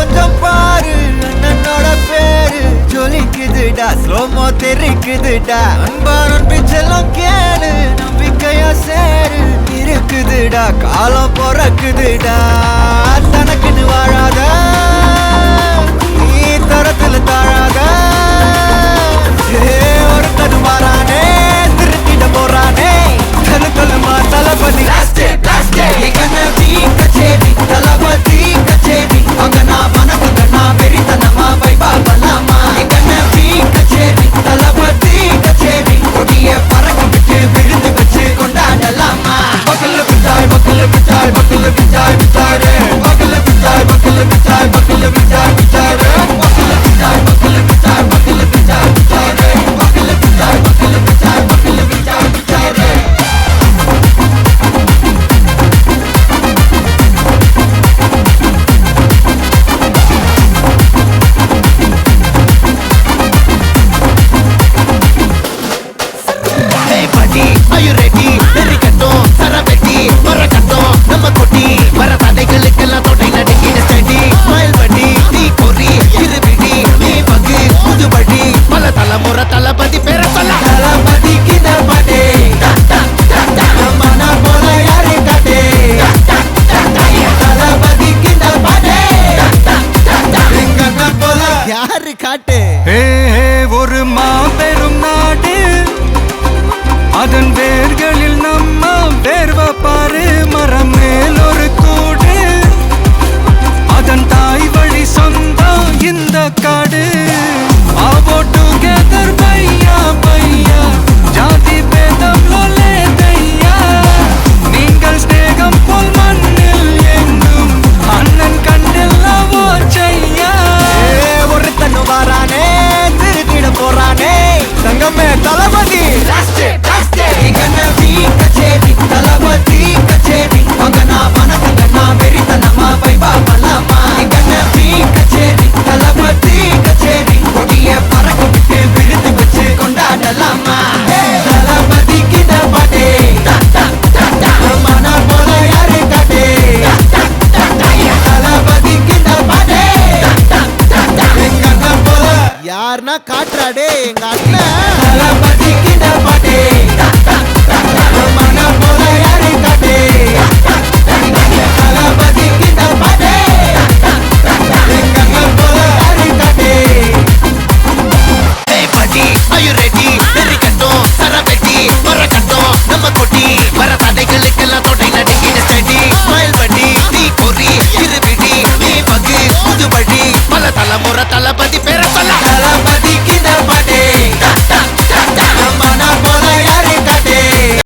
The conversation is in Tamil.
கொஞ்சம் பாரு அண்ணனோட பேரு ஜொலிக்குதுடா ஸ்லோமோ தெரிக்குதுடா அன்பா நம்பிச்செல்லாம் கேளு நம்பிக்கையா சேரு இருக்குதுடா காலம் பிறக்குதுடா தனக்குன்னு வாழாத நீ தரத்துல தாழாத ஒரு கது மாறானே திருத்திட போறானே தனு தலுமா தளபதி தளபதி கச்சேரி அங்கனா மனசுங்கனா வெறித்தனமா வைபா பண்ணலாமா கண்ணபி கச்சேரி தளபதி கச்சேரி கொடிய பறக்க விட்டு விழுந்து வச்சு கொண்டாடலாமா பக்கல்ல பிச்சாய் பக்கல்ல பிச்சாய் பக்கல்ல பிச்சாய் பிச்சாரே பக்கல்ல பிச்சாய் பக்கல்ல பிச்சாய் பக்கல்ல பிச்சாய் பிச்சாரே பக்கல்ல பிச்சாய் பக்கல்ல பிச்சாய் பக்கல்ல பிச்சாய் பிச்சாரே பக்கல்ல பிச்சாய் பக்கல்ல பிச்சாய் பக்கல்ல பிச்சாய் பிச்சாரே Are you ready? Derikattom, Sarabeti, Marakattom, Namma Koti, Marathadegalukella Thodai Nadikida steady, Smile buddy, nee kori, irubidi, nee bagi, pudu buddy, pala talamura Thalapathy pera solla, Thalapathy kida pade, Namana pola yaare kade, Thalapathy kida pade, Engana pola yaare kade. ஒரு மாபெரும் நாடு அதன் வேர்களில் நம்ம வேர்வ பாரு மரம் மேல் ஒரு கூடு அதன் தாய் வழி சொந்தம் இந்த காடு ஆவோ டுகெதர் பையா பையா ஜாதி பேதம் லோலே தையா நீங்கள் ஸ்நேகம் போல் மண்ணில் எங்கும் அண்ணன் கண்டெல்லவோ செய்யா ஒருத்தனு வாரானே திருத்திட போறானே தங்கமே தளபதி கண்ணபி கச்சேரி தளபதி கச்சேரி அங்கனா மனசுங்கனா வெறித்தனமா வைபா பண்ணலாமா கண்ணபி கச்சேரி தளபதி கச்சேரி கொடிய பறக்க விட்டு விழுந்து வச்சு கொண்டாடலாமா தளபதி கிட்ட பாட்டே மன போல யாரு காட்டே தளபதி கிட்ட பாட்டே எங்க அண்ணன் போல யாருன்னா காட்டுறாடே எங்க அண்ணன் தளபதி கிட்ட